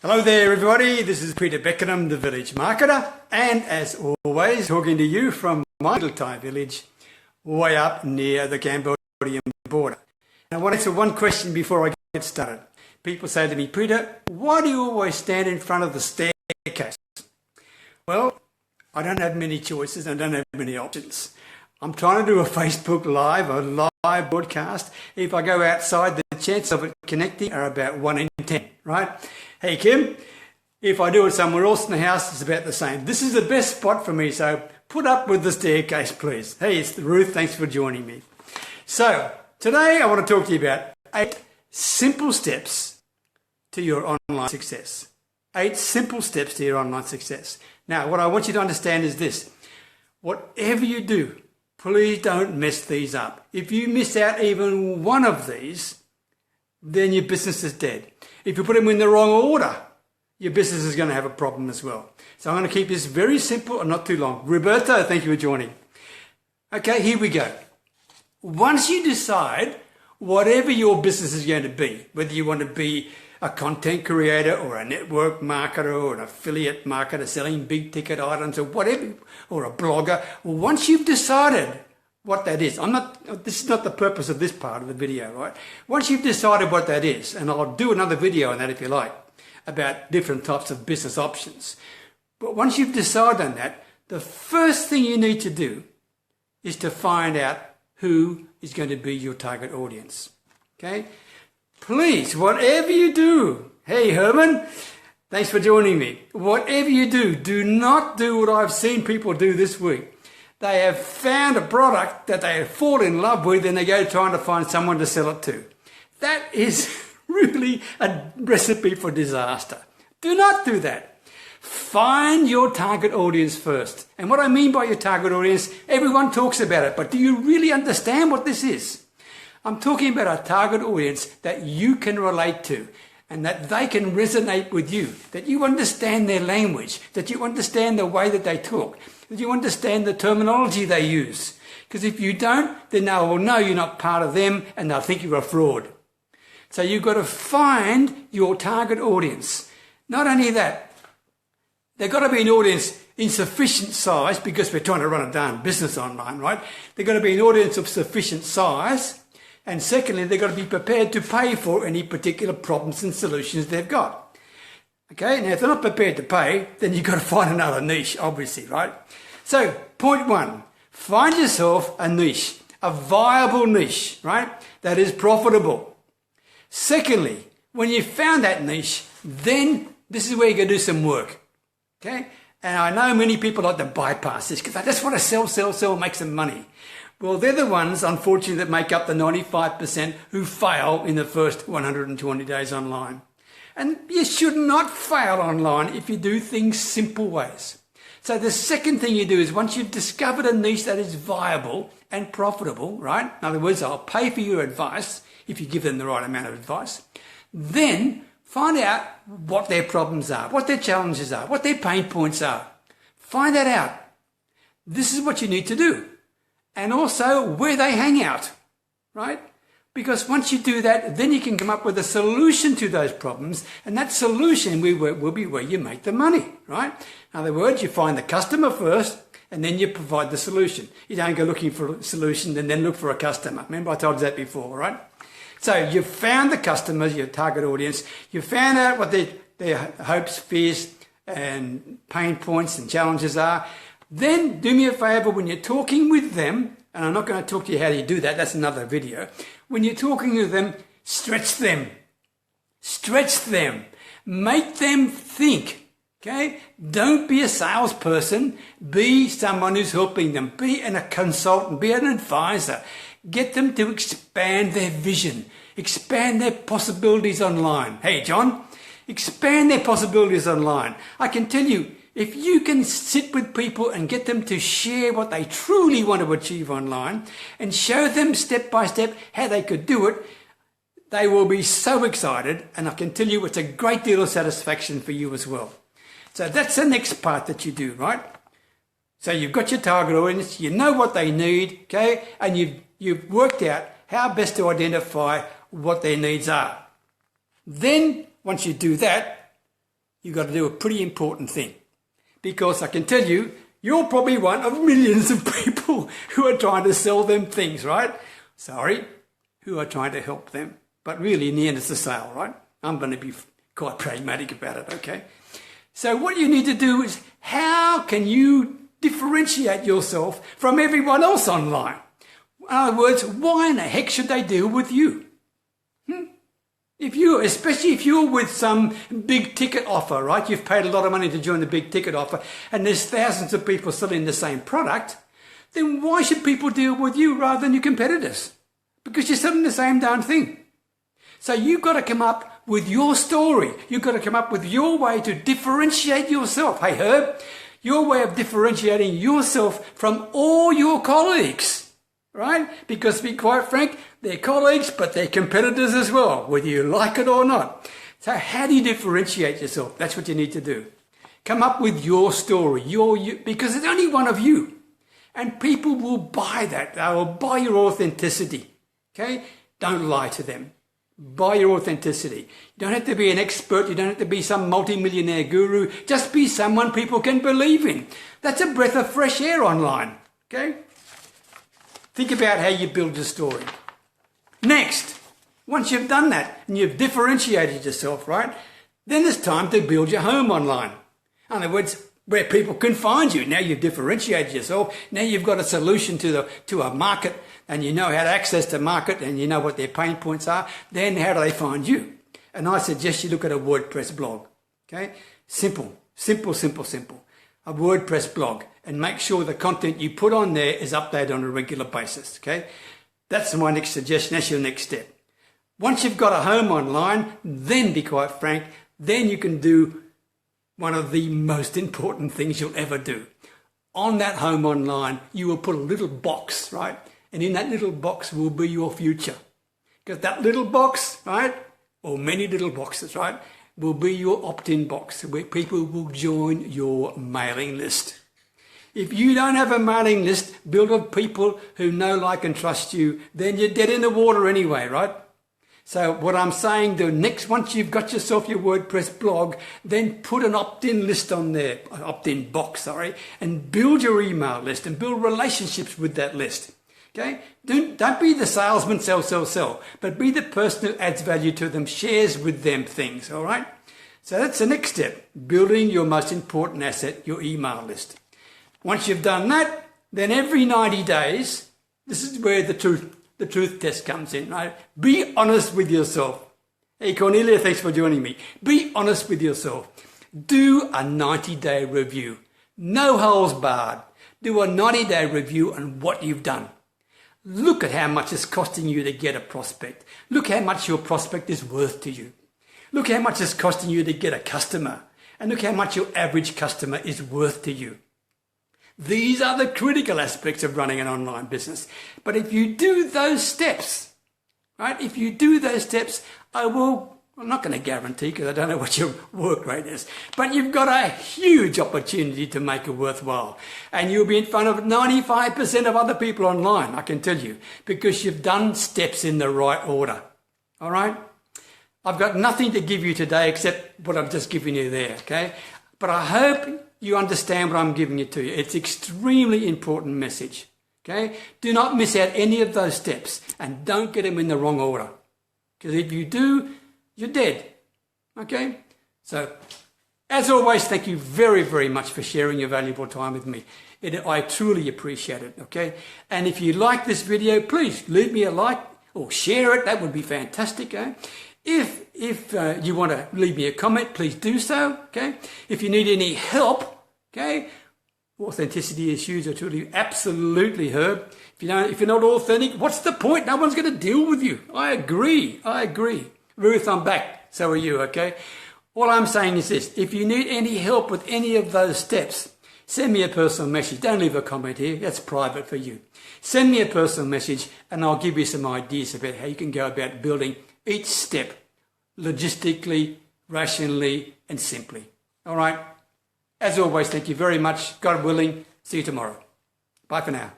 Hello there everybody, this is Peter Beckenham, the Village Marketer, and as always talking to you from my little Thai village way up near the Cambodian border. I want to answer one question before I get started. People say to me, Peter, why do you always stand in front of the staircase? Well, I don't have many choices, I don't have many options. I'm trying to do a Facebook Live, a live broadcast. If I go outside, the chances of it connecting are about 1 in 10, right? Hey Kim, if I do it somewhere else in the house, it's about the same. This is the best spot for me, so put up with the staircase, please. Hey, it's Ruth, thanks for joining me. So, today I want to talk to you about 8 simple steps to your online success. 8 simple steps to your online success. Now, what I want you to understand is this. Whatever you do, please don't mess these up. If you miss out even one of these, then your business is dead. If you put them in the wrong order, your business is going to have a problem as well. So I'm going to keep this very simple and not too long. Roberto, thank you for joining. Okay, here we go. Once you decide whatever your business is going to be, whether you want to be a content creator or a network marketer or an affiliate marketer selling big ticket items or whatever, or a blogger, well, once you've decided what that is, this is not the purpose of this part of the video, right? Once you've decided what that is, and I'll do another video on that if you like, about different types of business options. But once you've decided on that, the first thing you need to do is to find out who is going to be your target audience, okay? Please, whatever you do, hey Herman, thanks for joining me. Whatever you do, do not do what I've seen people do this week. They have found a product that they have fallen in love with and they go trying to find someone to sell it to. That is really a recipe for disaster. Do not do that. Find your target audience first. And what I mean by your target audience, everyone talks about it, but do you really understand what this is? I'm talking about a target audience that you can relate to and that they can resonate with you, that you understand their language, that you understand the way that they talk, that you understand the terminology they use. Because if you don't, then they will know you're not part of them and they'll think you're a fraud. So you've got to find your target audience. Not only that, they've got to be an audience in sufficient size, because we're trying to run a darn business online, right? They've got to be an audience of sufficient size. And secondly, they've got to be prepared to pay for any particular problems and solutions they've got. Okay, now if they're not prepared to pay, then you've got to find another niche, obviously, right? So, point 1, find yourself a niche, a viable niche, right, that is profitable. Secondly, when you've found that niche, then this is where you're going to do some work, okay? And I know many people like to bypass this because they just want to sell, make some money. Well, they're the ones, unfortunately, that make up the 95% who fail in the first 120 days online. And you should not fail online if you do things simple ways. So the second thing you do is once you've discovered a niche that is viable and profitable, right? In other words, I'll pay for your advice if you give them the right amount of advice. Then find out what their problems are, what their challenges are, what their pain points are. Find that out. This is what you need to do. And also where they hang out, right? Because once you do that, then you can come up with a solution to those problems, and that solution will be where you make the money, right? In other words, you find the customer first, and then you provide the solution. You don't go looking for a solution and then look for a customer. Remember I told you that before, right? So you've found the customers, your target audience. You found out what their hopes, fears, and pain points and challenges are. Then do me a favor, when you're talking with them, and I'm not going to talk to you how you do that, that's another video. When you're talking with them, stretch them. Stretch them. Make them think, okay? Don't be a salesperson. Be someone who's helping them. Be a consultant. Be an advisor. Get them to expand their vision. Expand their possibilities online. Hey, John, expand their possibilities online. I can tell you, if you can sit with people and get them to share what they truly want to achieve online and show them step by step how they could do it, they will be so excited, and I can tell you it's a great deal of satisfaction for you as well. So that's the next part that you do, right? So you've got your target audience, you know what they need, okay, and you've worked out how best to identify what their needs are. Then, once you do that, you've got to do a pretty important thing. Because I can tell you, you're probably one of millions of people who are trying to sell them things, right? Sorry, who are trying to help them. But really, in the end, it's a sale, right? I'm going to be quite pragmatic about it, okay? So what you need to do is, how can you differentiate yourself from everyone else online? In other words, why in the heck should they deal with you? Especially if you're with some big ticket offer, right? You've paid a lot of money to join the big ticket offer and there's thousands of people selling the same product, then why should people deal with you rather than your competitors? Because you're selling the same darn thing. So you've got to come up with your story. You've got to come up with your way to differentiate yourself. Hey, Herb, your way of differentiating yourself from all your colleagues, right? Because to be quite frank, they're colleagues, but they're competitors as well, whether you like it or not. So how do you differentiate yourself? That's what you need to do. Come up with your story, because it's only one of you. And people will buy that. They will buy your authenticity. Okay? Don't lie to them. Buy your authenticity. You don't have to be an expert. You don't have to be some multi-millionaire guru. Just be someone people can believe in. That's a breath of fresh air online. Okay? Think about how you build your story. Next, once you've done that and you've differentiated yourself, right, then it's time to build your home online. In other words, where people can find you. Now you've differentiated yourself. Now you've got a solution to a market and you know how to access the market and you know what their pain points are. Then how do they find you? And I suggest you look at a WordPress blog. Okay? Simple, simple, simple, simple. A WordPress blog, and make sure the content you put on there is updated on a regular basis. Okay? That's my next suggestion. That's your next step. Once you've got a home online, then be quite frank, then you can do one of the most important things you'll ever do. On that home online, you will put a little box, right? And in that little box will be your future. Because that little box, right, or many little boxes, right, will be your opt-in box where people will join your mailing list. If you don't have a mailing list built of people who know, like and trust you, then you're dead in the water anyway, right? So what I'm saying, once you've got yourself your WordPress blog, then put an opt-in list on there, an opt-in box, and build your email list and build relationships with that list. Okay? Don't be the salesman, sell, but be the person who adds value to them, shares with them things, all right? So that's the next step, building your most important asset, your email list. Once you've done that, then every 90 days, this is where the truth test comes in, right? Be honest with yourself. Hey, Cornelia, thanks for joining me. Be honest with yourself. Do a 90-day review. No holes barred. Do a 90-day review on what you've done. Look at how much it's costing you to get a prospect. Look how much your prospect is worth to you. Look how much it's costing you to get a customer. And look how much your average customer is worth to you. These are the critical aspects of running an online business. But if you do those steps, right, I'm not going to guarantee because I don't know what your work rate is, but you've got a huge opportunity to make it worthwhile. And you'll be in front of 95% of other people online, I can tell you, because you've done steps in the right order. All right? I've got nothing to give you today except what I've just given you there, okay? But I hope you understand what I'm giving it to you. It's extremely important message. Okay? Do not miss out any of those steps and don't get them in the wrong order. Because if you do, you're dead. Okay? So, as always, thank you very, very much for sharing your valuable time with me. I truly appreciate it. Okay? And if you like this video, please leave me a like or share it. That would be fantastic. Eh? If you want to leave me a comment, please do so. Okay? If you need any help, okay, authenticity issues are truly absolutely, Herb. If you're not authentic, what's the point? No one's going to deal with you. I agree. Ruth, I'm back. So are you. Okay? All I'm saying is this: if you need any help with any of those steps, send me a personal message. Don't leave a comment here. That's private for you. Send me a personal message, and I'll give you some ideas about how you can go about building each step logistically, rationally, and simply. All right? As always, thank you very much. God willing, see you tomorrow. Bye for now.